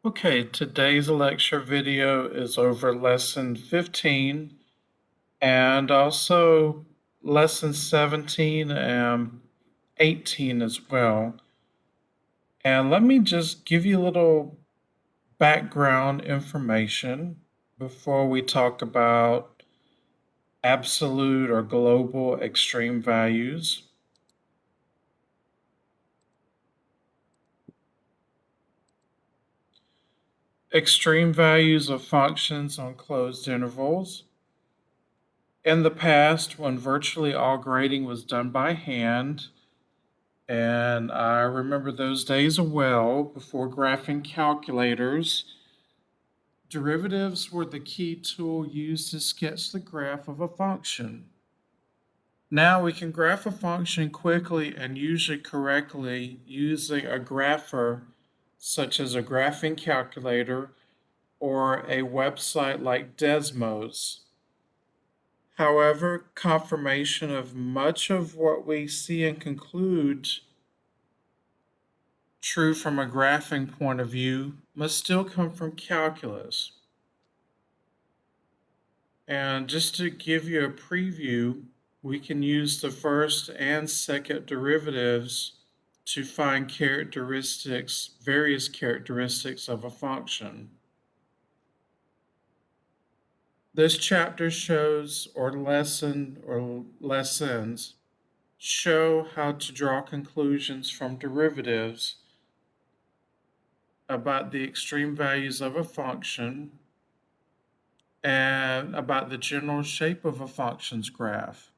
Okay, today's lecture video is over lesson 15 and also lesson 17 and 18 as well. And let me just give you a little background information before we talk about absolute or global extreme values. Extreme values of functions on closed intervals. In the past, when virtually all grading was done by hand, and I remember those days well before graphing calculators, derivatives were the key tool used to sketch the graph of a function. Now we can graph a function quickly and usually correctly using a grapher such as a graphing calculator or a website like Desmos. However, confirmation of much of what we see and conclude true from a graphing point of view must still come from calculus. And just to give you a preview, we can use the first and second derivatives to find various characteristics of a function. This chapter shows or lessons show how to draw conclusions from derivatives about the extreme values of a function and about the general shape of a function's graph.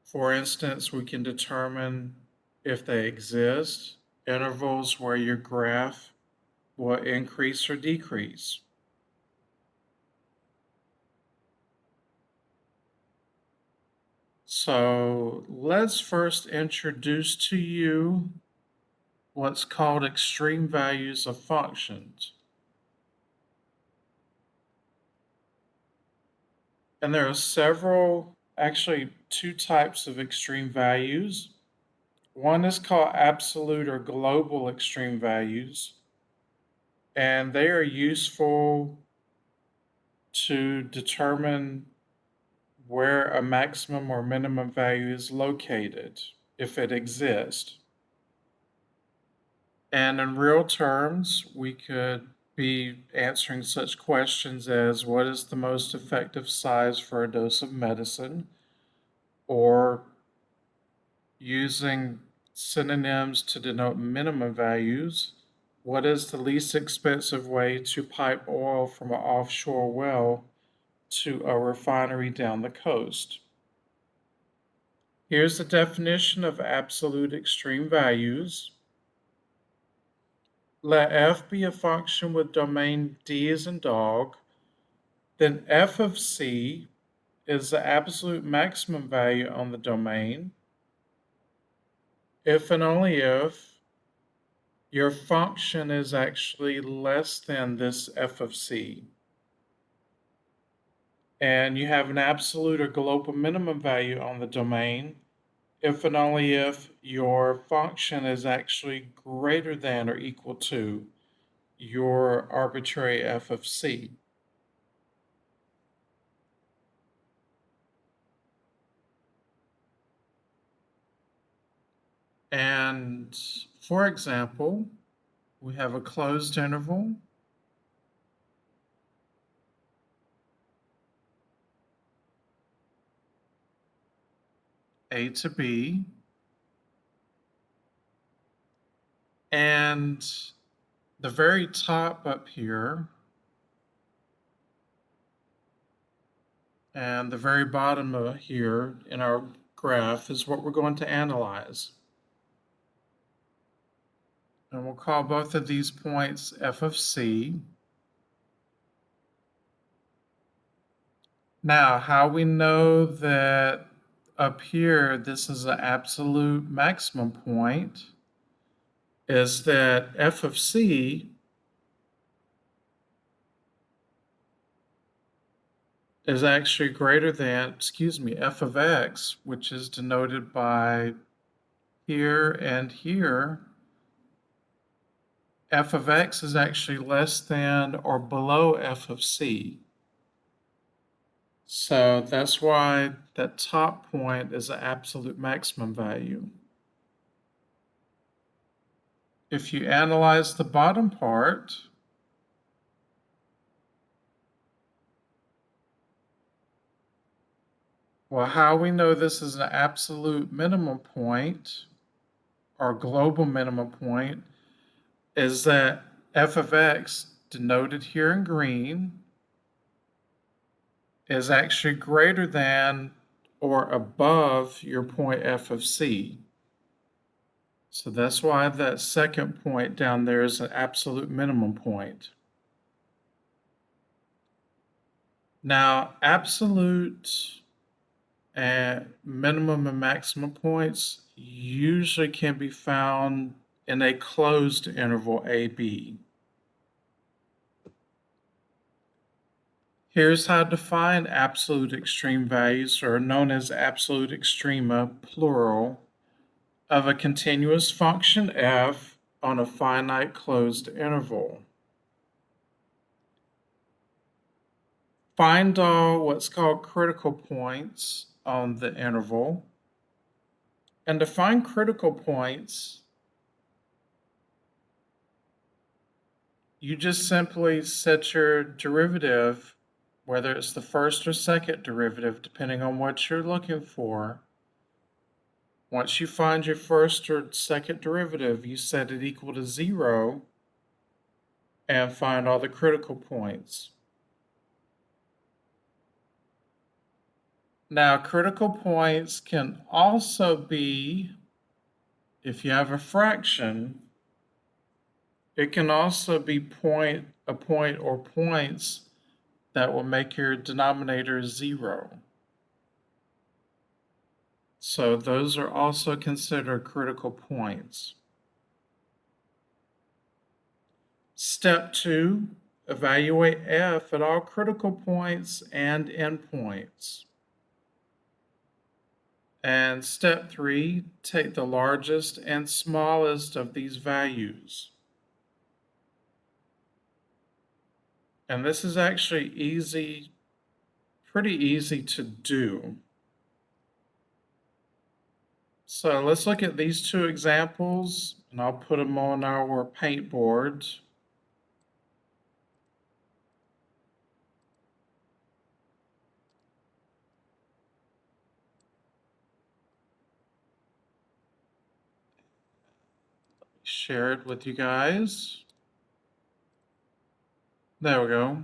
For instance, we can determine if they exist, intervals where your graph will increase or decrease. So let's first introduce to you what's called extreme values of functions. And there are actually two types of extreme values. One is called absolute or global extreme values, and they are useful to determine where a maximum or minimum value is located, if it exists. And in real terms, we could be answering such questions as what is the most effective size for a dose of medicine, or using synonyms to denote minimum values. What is the least expensive way to pipe oil from an offshore well to a refinery down the coast? Here's the definition of absolute extreme values. Let f be a function with domain D as in dog, then f of c is the absolute maximum value on the domain if and only if your function is actually less than this f of c. And you have an absolute or global minimum value on the domain if and only if your function is actually greater than or equal to your arbitrary f of c. And for example, we have a closed interval a to b, and the very top up here and the very bottom of here in our graph is what we're going to analyze. And we'll call both of these points f of c. Now, how we know that up here this is an absolute maximum point is that f of c is actually greater than, f of x, which is denoted by here and here, f of x is actually less than or below f of c. So that's why that top point is the absolute maximum value. If you analyze the bottom part, well, how we know this is an absolute minimum point or global minimum point is that f of x, denoted here in green, is actually greater than or above your point f of c. So that's why that second point down there is an absolute minimum point. Now, absolute and minimum and maximum points usually can be found in a closed interval AB. Here's how to define absolute extreme values, or known as absolute extrema, plural, of a continuous function f on a finite closed interval. Find all what's called critical points on the interval. And to find critical points, you just simply set your derivative, whether it's the first or second derivative, depending on what you're looking for. Once you find your first or second derivative, you set it equal to 0 and find all the critical points. Now, critical points can also be, if you have a fraction, it can also be a point or points that will make your denominator 0. So those are also considered critical points. Step 2, evaluate f at all critical points and endpoints. And step 3, take the largest and smallest of these values. And this is actually pretty easy to do. So let's look at these two examples, and I'll put them on our paint board. Share it with you guys. There we go.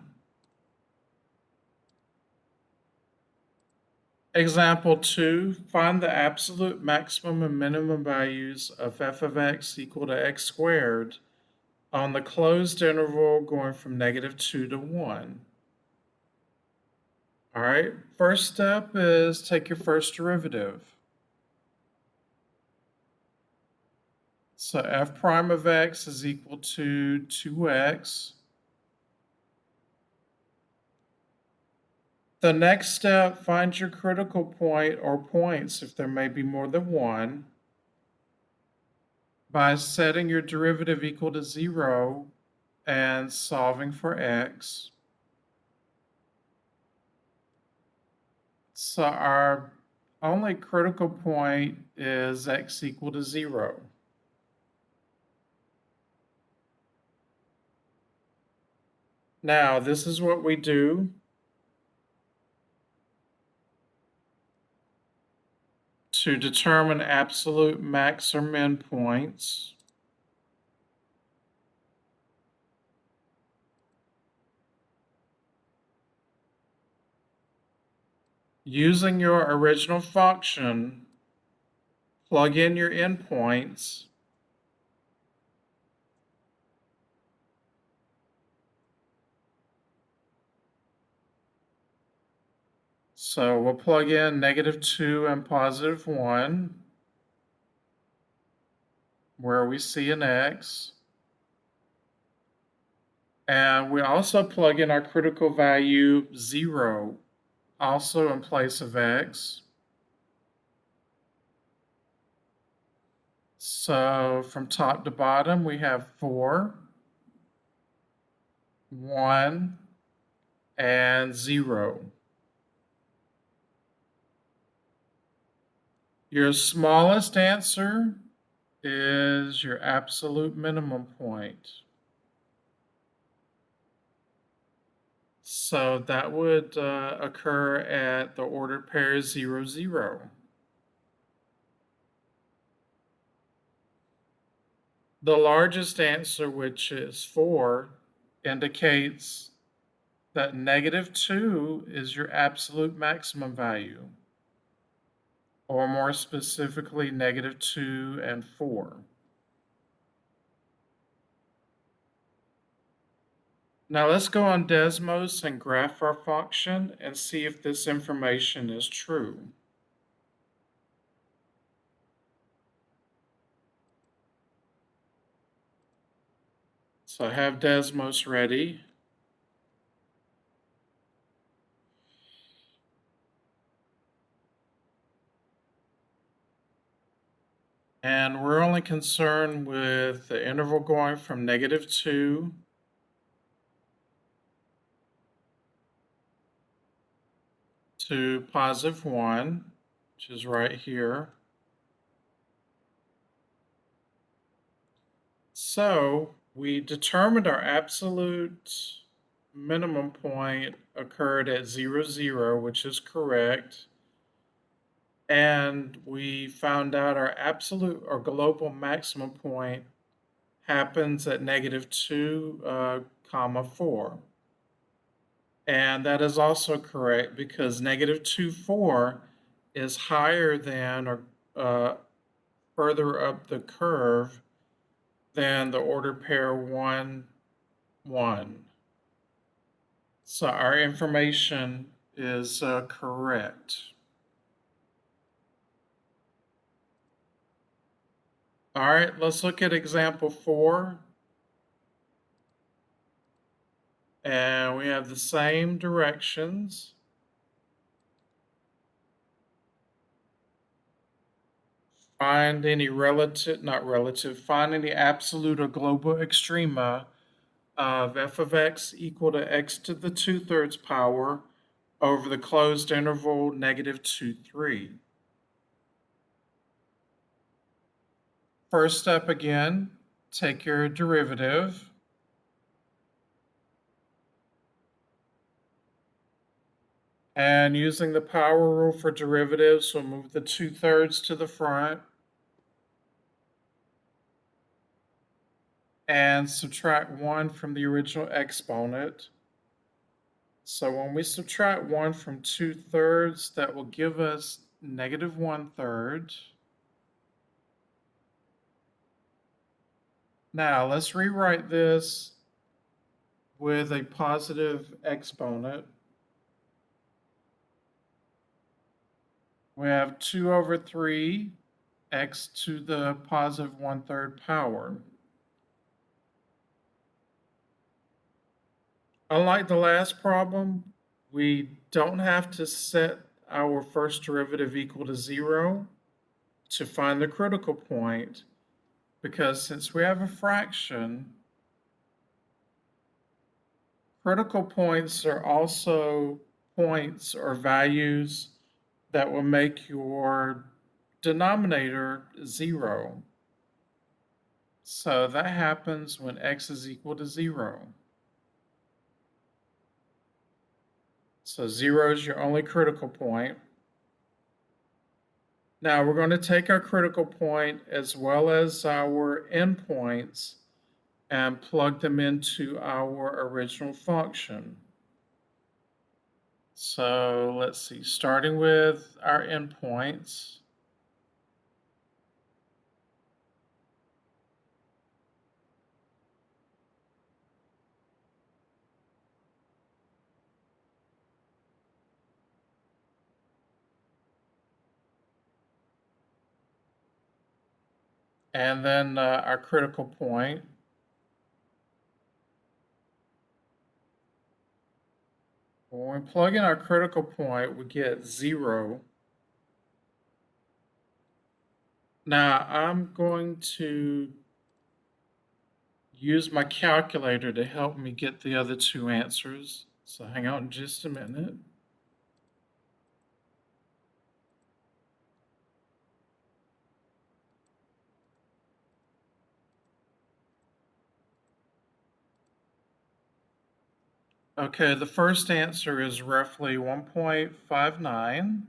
Example 2, find the absolute maximum and minimum values of f of x equal to x squared on the closed interval going from -2 to 1. All right, first step is take your first derivative. So f prime of x is equal to 2x. The next step, find your critical point or points if there may be more than one by setting your derivative equal to 0 and solving for x. So our only critical point is x equal to 0. Now, this is what we do to determine absolute max or min points. Using your original function, plug in your endpoints, so we'll plug in -2 and +1, where we see an x. And we also plug in our critical value 0, also in place of x. So from top to bottom, we have 4. 1, and 0. Your smallest answer is your absolute minimum point. So that would occur at the ordered pair 0, 0. The largest answer, which is 4, indicates that -2 is your absolute maximum value, or more specifically, -2 and 4. Now let's go on Desmos and graph our function and see if this information is true. So I have Desmos ready. And we're only concerned with the interval going from -2 to +1, which is right here. So we determined our absolute minimum point occurred at 0, 0, which is correct. And we found out our absolute or global maximum point happens at -2, comma 4. And that is also correct because -2, 4 is higher than or uh, further up the curve than the ordered pair 1, 1. So our information is correct. All right, let's look at example 4. And we have the same directions. Find any find any absolute or global extrema of f of x equal to x to the 2/3 power over the closed interval -2, 3. First step again, take your derivative. And using the power rule for derivatives, we'll move the 2/3 to the front and subtract 1 from the original exponent. So when we subtract 1 from 2/3, that will give us -1/3. Now let's rewrite this with a positive exponent. We have 2 over 3 x to the positive 1/3 power. Unlike the last problem, we don't have to set our first derivative equal to 0 to find the critical point, because since we have a fraction, critical points are also points or values that will make your denominator 0. So that happens when x is equal to 0. So 0 is your only critical point. Now we're going to take our critical point as well as our endpoints and plug them into our original function. So let's see, starting with our endpoints. And then our critical point. When we plug in our critical point, we get 0. Now I'm going to use my calculator to help me get the other two answers. So hang on just a minute. Okay, the first answer is roughly 1.59.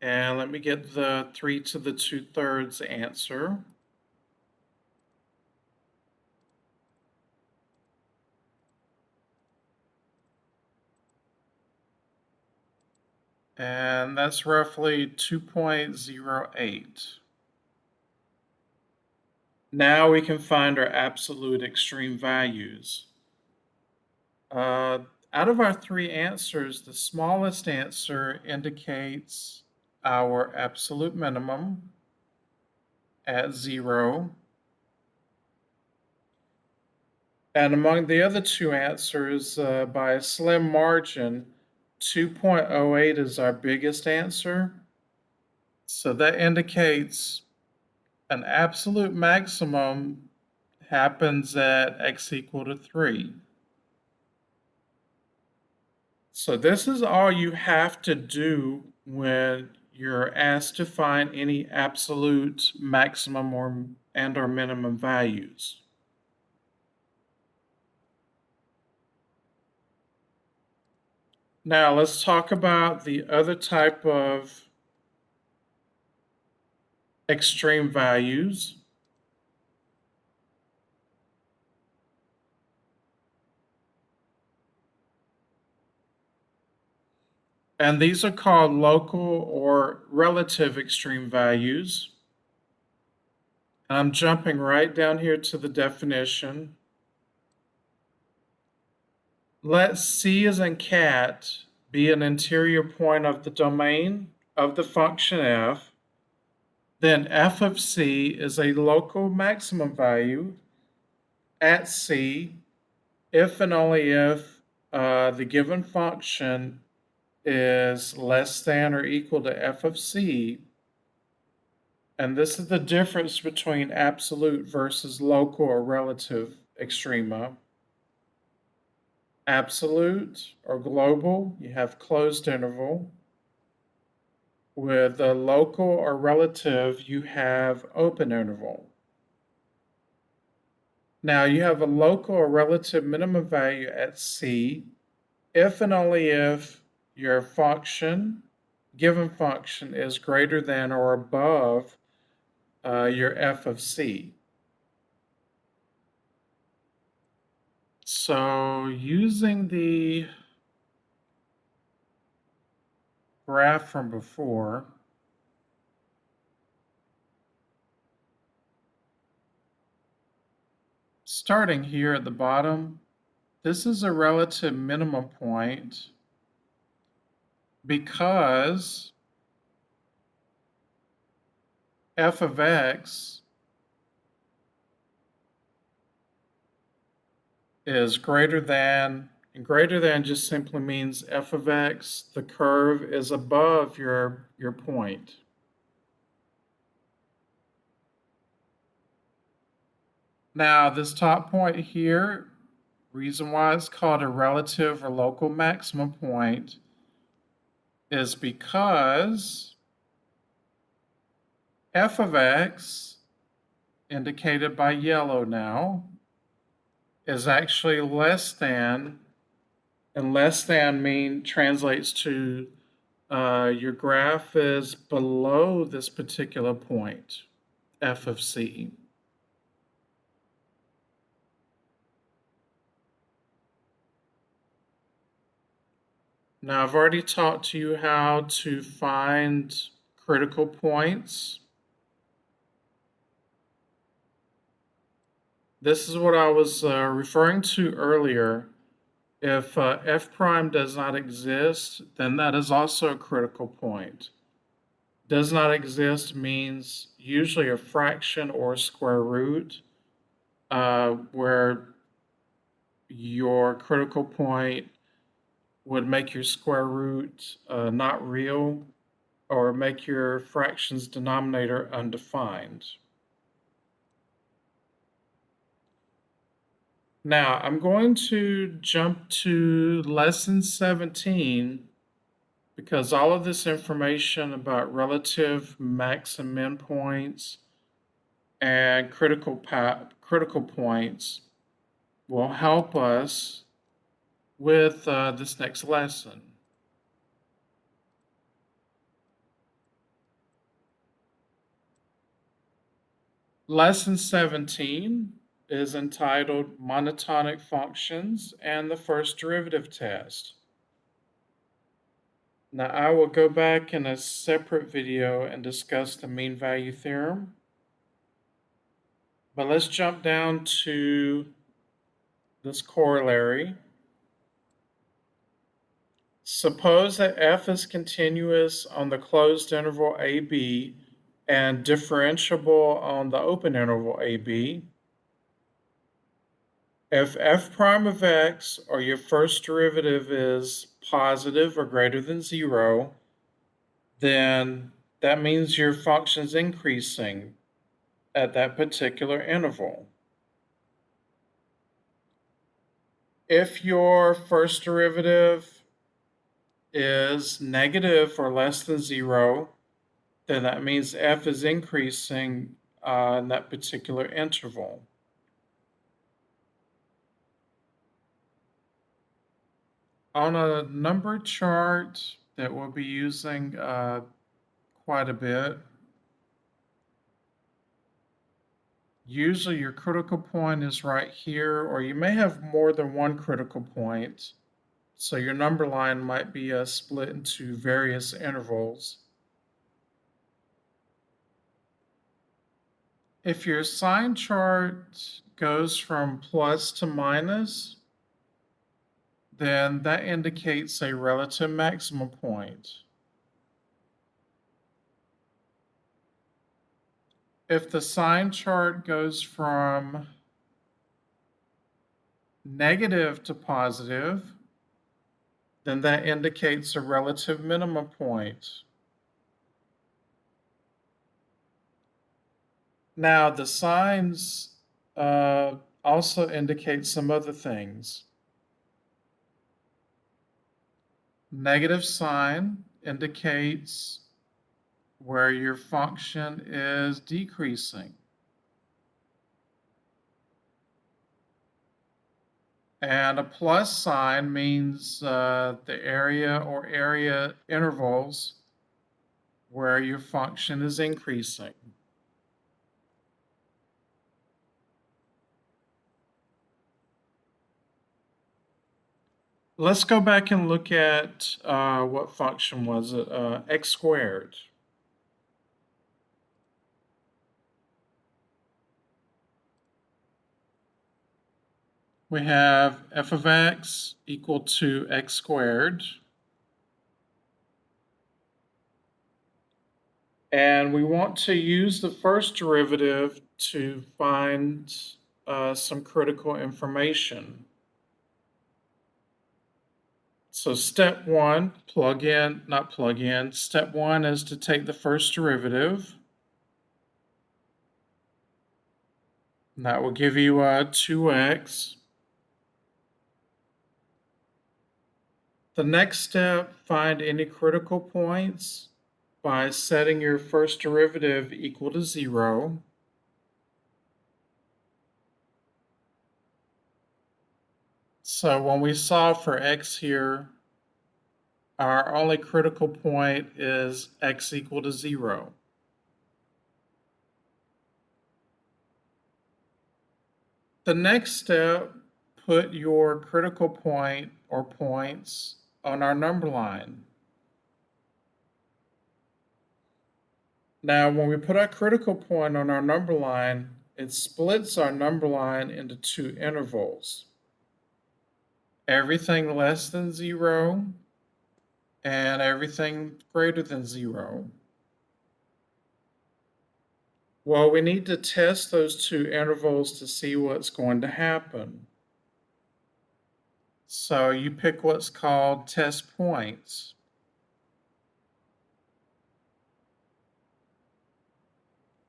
And let me get the 3 to the 2/3 answer. And that's roughly 2.08. Now we can find our absolute extreme values. Uh, Out of our three answers, the smallest answer indicates our absolute minimum at 0. And among the other two answers, by a slim margin, 2.08 is our biggest answer. So that indicates an absolute maximum happens at x equal to 3. So this is all you have to do when you're asked to find any absolute maximum or minimum values. Now let's talk about the other type of extreme values. And these are called local or relative extreme values. And I'm jumping right down here to the definition. Let C as in cat be an interior point of the domain of the function f. Then f of C is a local maximum value at C if and only if the given function is less than or equal to f of C. And this is the difference between absolute versus local or relative extrema. Absolute or global, you have closed interval. With a local or relative, you have open interval. Now you have a local or relative minimum value at C if and only if your given function, is greater than or above your f of C. So using the graph from before, starting here at the bottom, this is a relative minimum point because f of x is greater than, and greater than just simply means f of x, the curve is above your point. Now, this top point here, reason why it's called a relative or local maximum point is because f of x, indicated by yellow now, is actually less than, and less than translates to your graph is below this particular point, f of C. Now, I've already talked to you how to find critical points. This is what I was referring to earlier. If f prime does not exist, then that is also a critical point. Does not exist means usually a fraction or a square root, where your critical point would make your square root not real or make your fraction's denominator undefined. Now I'm going to jump to lesson 17 because all of this information about relative max and min points and critical points will help us with this next lesson. Lesson 17 is entitled Monotonic Functions and the First Derivative Test. Now I will go back in a separate video and discuss the mean value theorem. But let's jump down to this corollary. Suppose that f is continuous on the closed interval AB and differentiable on the open interval AB. If f prime of x, or your first derivative, is positive or greater than 0, then that means your function is increasing at that particular interval. If your first derivative is negative or less than 0, then that means f is increasing in that particular interval. On a number chart that we'll be using quite a bit, usually your critical point is right here, or you may have more than one critical point. So your number line might be split into various intervals. If your sign chart goes from plus to minus, then that indicates a relative maximum point. If the sign chart goes from negative to positive, then that indicates a relative minimum point. Now, the signs also indicate some other things. Negative sign indicates where your function is decreasing. And a plus sign means the area or area intervals where your function is increasing. Let's go back and look at what function was it? X squared. We have f of x equal to x squared. And we want to use the first derivative to find some critical information. So step one, step one is to take the first derivative. And that will give you 2x. The next step, find any critical points by setting your first derivative equal to 0. So when we solve for x here, our only critical point is x equal to 0. The next step, put your critical point or points on our number line. Now, when we put our critical point on our number line, it splits our number line into two intervals. Everything less than 0 and everything greater than 0. Well, we need to test those two intervals to see what's going to happen. So you pick what's called test points.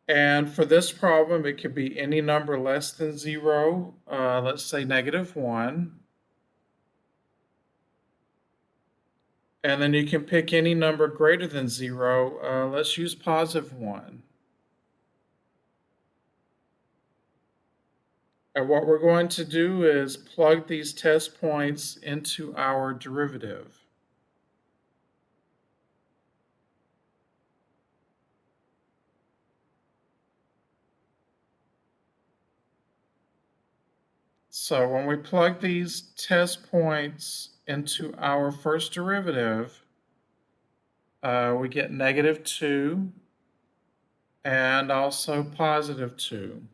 And for this problem, it could be any number less than 0, let's say -1. And then you can pick any number greater than 0. Let's use +1. And what we're going to do is plug these test points into our derivative. So when we plug these test points into our first derivative, we get -2 and also +2.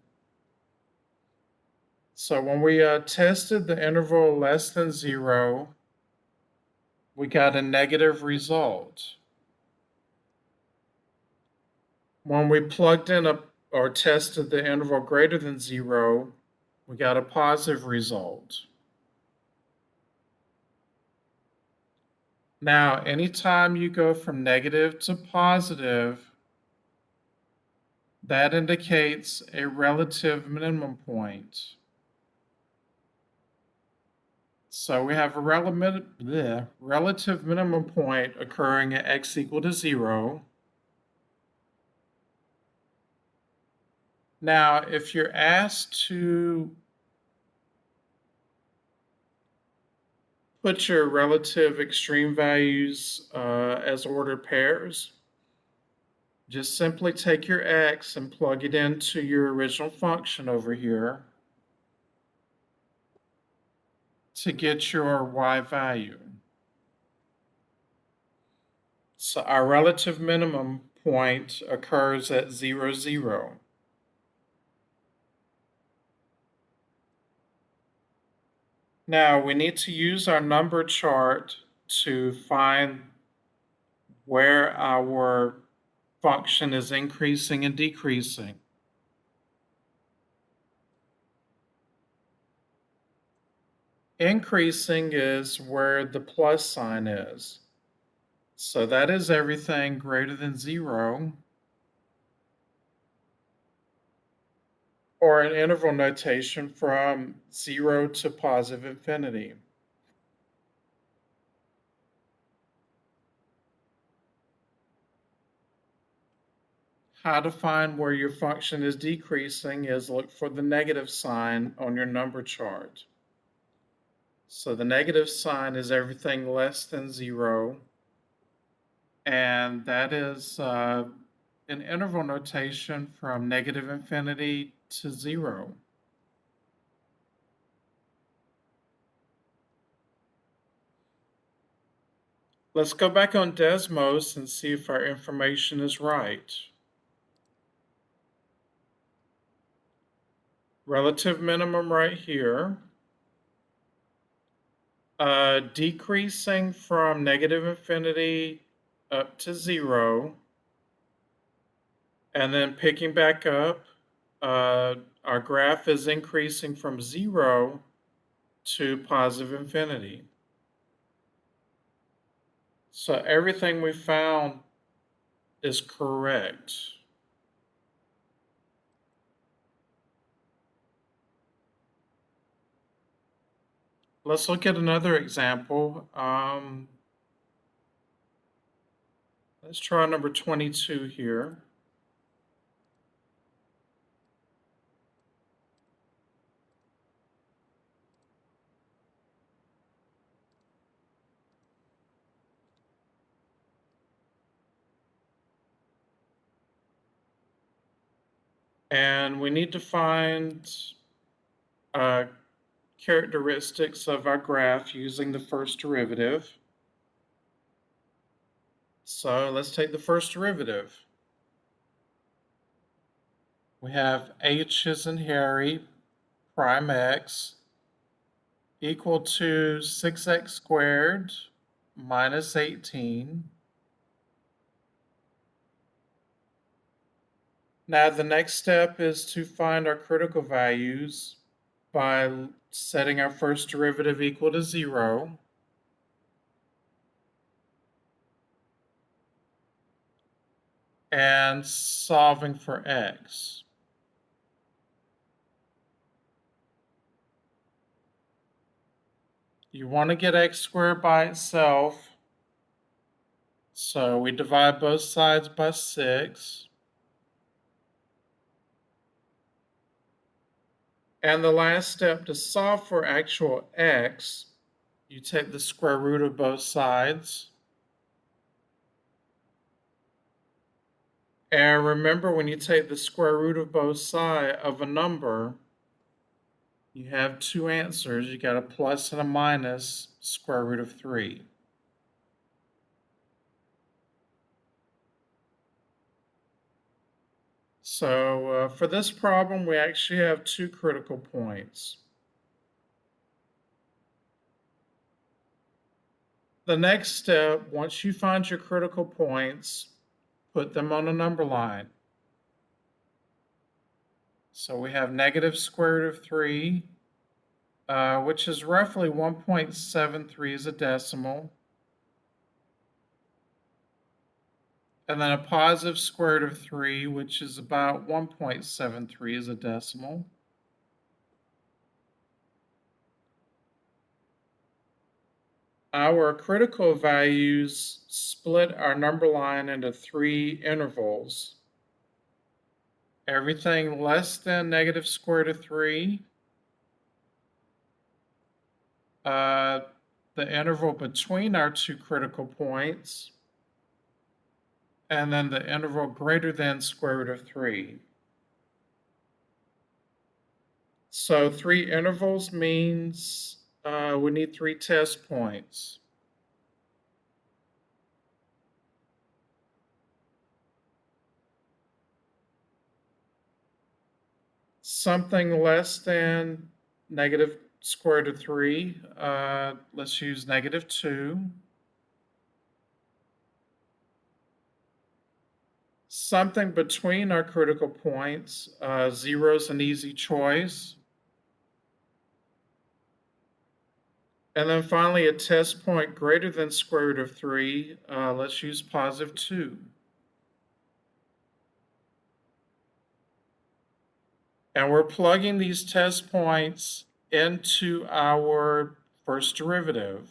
So when we tested the interval less than 0, we got a negative result. When we plugged in or tested the interval greater than 0, we got a positive result. Now, anytime you go from negative to positive, that indicates a relative minimum point. So we have a relative minimum point occurring at x equal to 0. Now, if you're asked to put your relative extreme values as ordered pairs, just simply take your x and plug it into your original function over here to get your y value. So our relative minimum point occurs at 0, 0. Now we need to use our number chart to find where our function is increasing and decreasing. Increasing is where the plus sign is. So that is everything greater than 0, or an interval notation from 0 to positive infinity. How to find where your function is decreasing is look for the negative sign on your number chart. So the negative sign is everything less than 0, and that is an interval notation from negative infinity to 0. Let's go back on Desmos and see if our information is right. Relative minimum right here. Decreasing from negative infinity up to 0, and then picking back up. Our graph is increasing from 0 to positive infinity. So everything we found is correct. Let's look at another example. Let's try number 22 here. And we need to find characteristics of our graph using the first derivative. So let's take the first derivative. We have h as in Harry, prime x, equal to 6x squared minus 18. Now the next step is to find our critical values by setting our first derivative equal to 0. and solving for x. You want to get x squared by itself, so we divide both sides by 6. And the last step, to solve for actual x, you take the square root of both sides. And remember, when you take the square root of both sides of a number, you have two answers. You got a plus and a minus square root of 3. So for this problem, we actually have two critical points. The next step, once you find your critical points, put them on a number line. So we have negative square root of 3, which is roughly 1.73 as a decimal. And then a positive square root of 3, which is about 1.73 as a decimal. Our critical values split our number line into 3 intervals. Everything less than negative square root of 3, the interval between our two critical points, and then the interval greater than square root of 3. So 3 intervals means we need 3 test points. Something less than negative square root of 3, let's use negative 2. Something between our critical points, 0 is an easy choice. And then finally, a test point greater than square root of 3, let's use positive 2. And we're plugging these test points into our first derivative.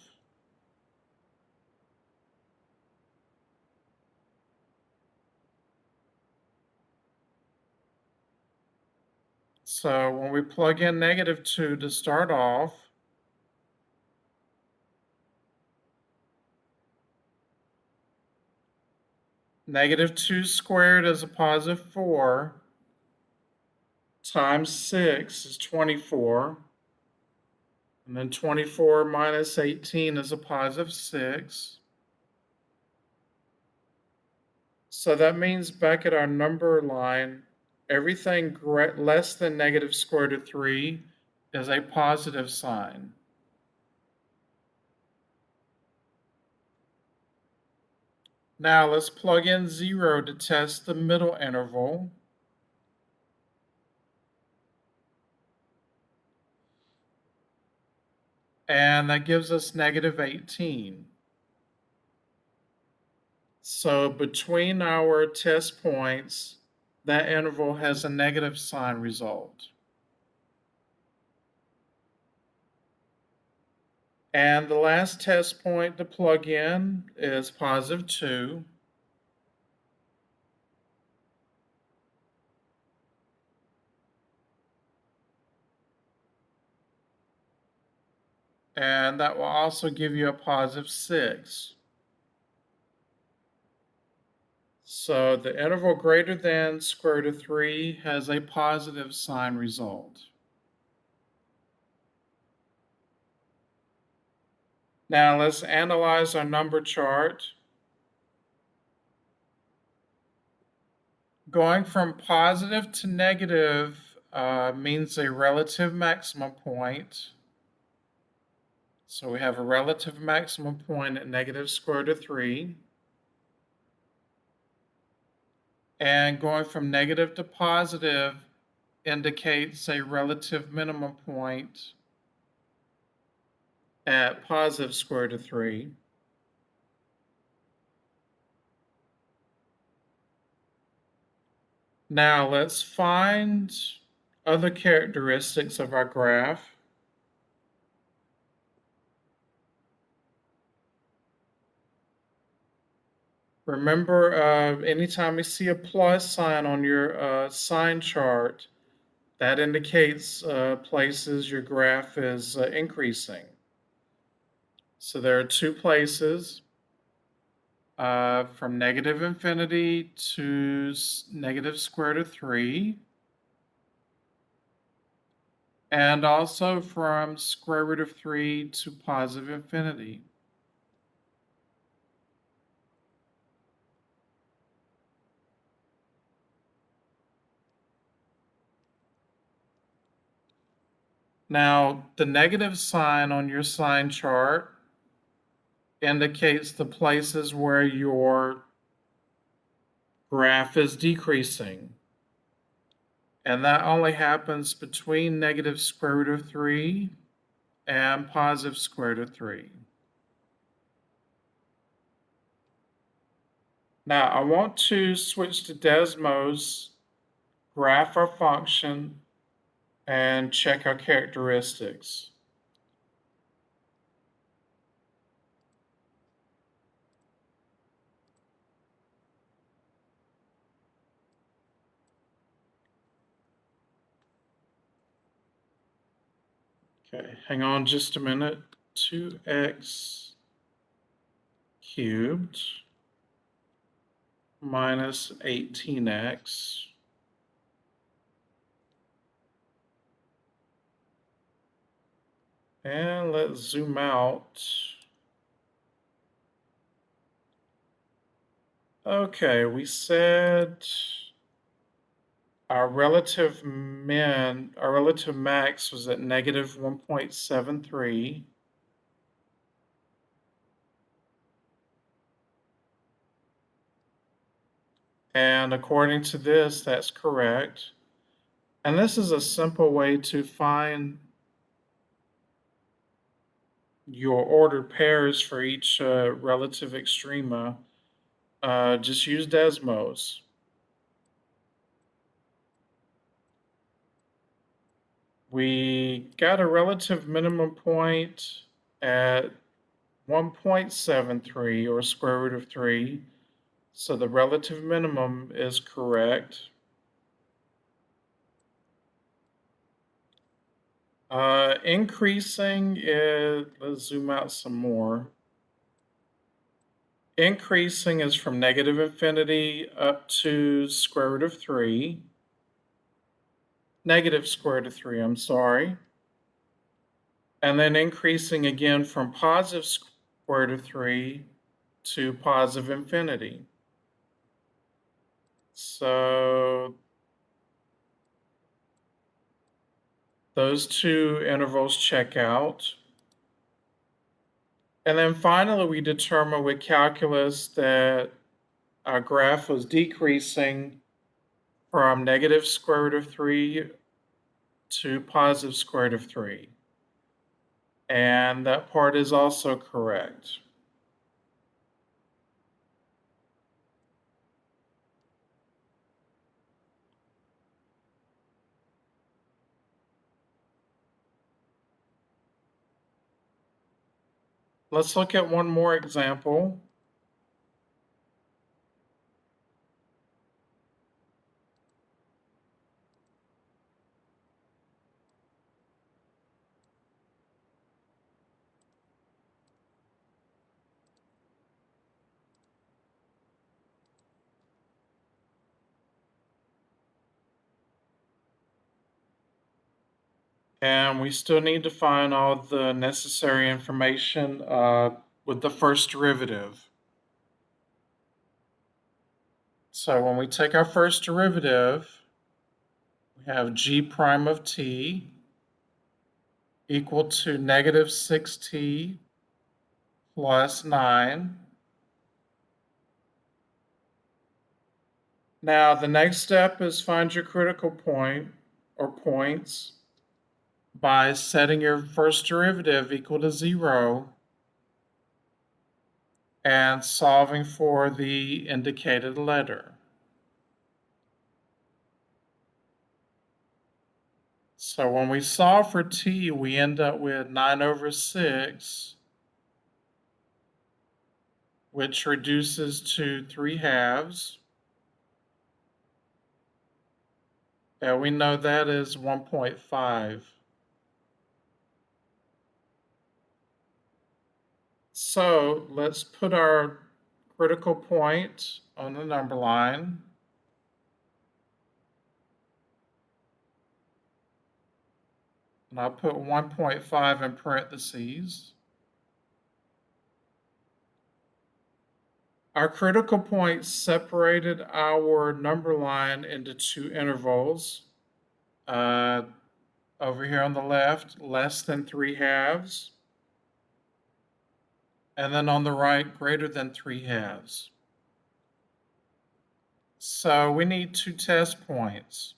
So when we plug in negative 2 to start off, negative 2 squared is a positive 4, times 6 is 24, and then 24 minus 18 is a positive 6. So that means back at our number line, everything less than negative square root of 3 is a positive sign. Now let's plug in 0 to test the middle interval. And that gives us negative 18. So between our test points, that interval has a negative sign result. And the last test point to plug in is positive 2. And that will also give you a positive 6. So the interval greater than square root of 3 has a positive sign result. Now let's analyze our number chart. Going from positive to negative means a relative maximum point. So we have a relative maximum point at negative square root of 3. And going from negative to positive indicates a relative minimum point at positive square root of 3. Now let's find other characteristics of our graph. Remember, anytime you see a plus sign on your sign chart, that indicates places your graph is increasing. So there are two places from negative infinity to negative square root of 3, and also from square root of 3 to positive infinity. Now, the negative sign on your sign chart indicates the places where your graph is decreasing. And that only happens between negative square root of 3 and positive square root of 3. Now, I want to switch to Desmos, graph our function, and check our characteristics. Okay, hang on just a minute. 2x cubed minus 18x and let's zoom out. Okay, we said our relative max was at negative 1.73. And according to this, that's correct. And this is a simple way to find your ordered pairs for each relative extrema. Just use Desmos. We got a relative minimum point at 1.73 or square root of 3. So the relative minimum is correct. Increasing is, let's zoom out some more. Increasing is from negative infinity up to square root of 3. Negative square root of 3, I'm sorry. And then increasing again from positive square root of 3 to positive infinity. So those two intervals check out. And then finally, we determine with calculus that our graph was decreasing from negative square root of 3 to positive square root of 3. And that part is also correct. Let's look at one more example. And we still need to find all the necessary information with the first derivative. So when we take our first derivative, we have g prime of t equal to negative 6t plus 9. Now the next step is find your critical point or points by setting your first derivative equal to 0 and solving for the indicated letter. So when we solve for t, we end up with 9 over 6, which reduces to 3 halves. And we know that is 1.5. So let's put our critical point on the number line. And I'll put 1.5 in parentheses. Our critical point separated our number line into two intervals. Over here on the left, less than 3 halves. And then on the right, greater than 3 halves. So we need two test points.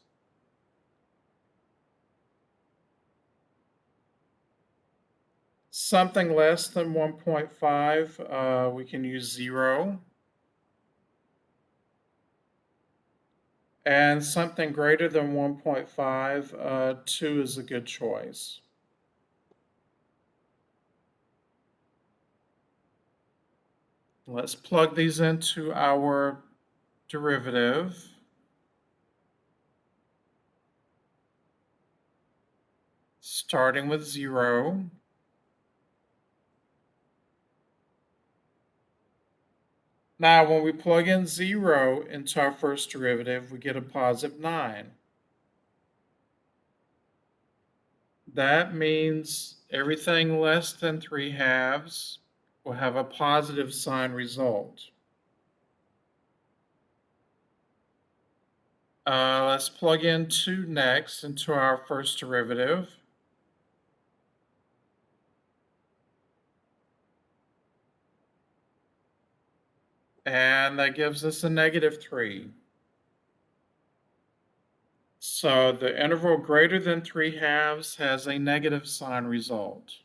Something less than 1.5, we can use 0. And something greater than 1.5, 2 is a good choice. Let's plug these into our derivative. Starting with 0. Now, when we plug in 0 into our first derivative, we get a positive 9. That means everything less than 3 halves will have a positive sign result. Let's plug in 2 next into our first derivative. And that gives us a negative 3. So the interval greater than 3 halves has a negative sign result.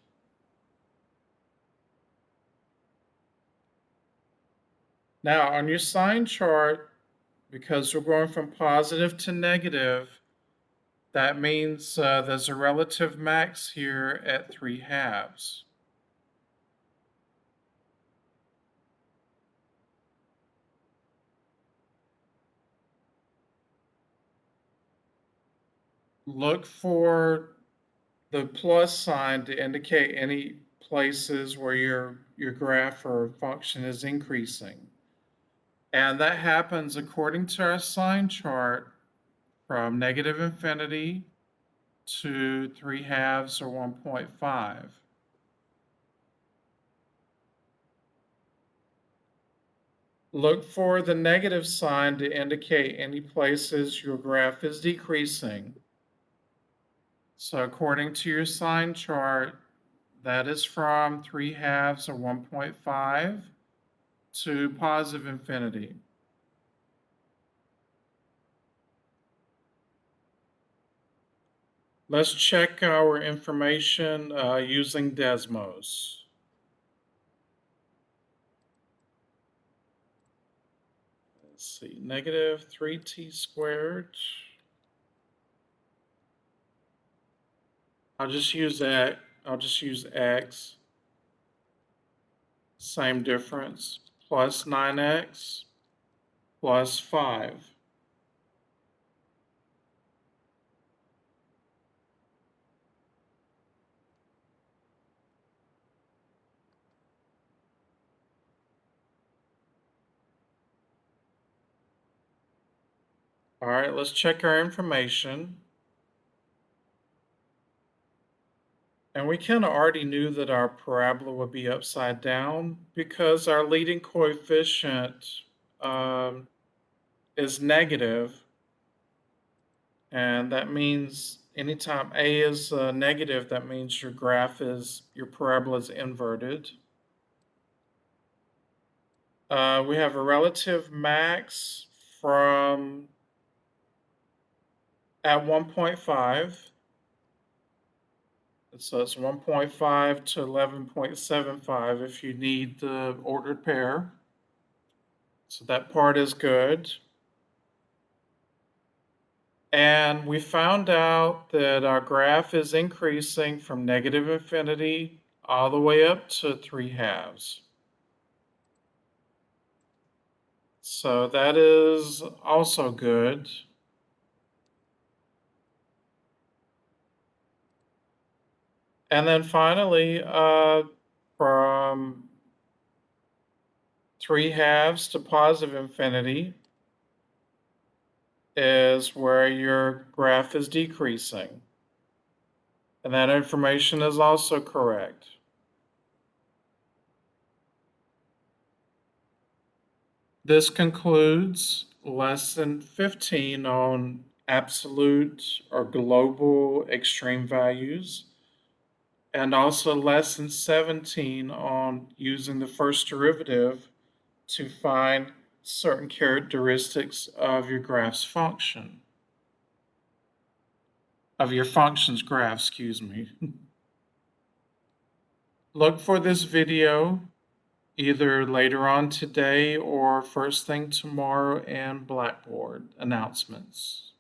Now, on your sign chart, because we're going from positive to negative, that means there's a relative max here at 3 halves. Look for the plus sign to indicate any places where your graph or function is increasing. And that happens according to our sign chart from negative infinity to 3 halves or 1.5. Look for the negative sign to indicate any places your graph is decreasing. So according to your sign chart, that is from 3 halves or 1.5 to positive infinity. Let's check our information using Desmos. Let's see, negative 3t squared. I'll just use x. Same difference. Plus 9x plus 5. All right, let's check our information. And we kind of already knew that our parabola would be upside down because our leading coefficient um, is negative, and that means anytime a is negative, that means your parabola is inverted. We have a relative max from at 1.5. So it's 1.5 to 11.75 if you need the ordered pair. So that part is good. And we found out that our graph is increasing from negative infinity all the way up to 3/2. So that is also good. And then finally, from 3/2 to positive infinity is where your graph is decreasing. And that information is also correct. This concludes lesson 15 on absolute or global extreme values, and also lesson 17 on using the first derivative to find certain characteristics of your graph's function, of your function's graph, excuse me. Look for this video either later on today or first thing tomorrow in Blackboard announcements.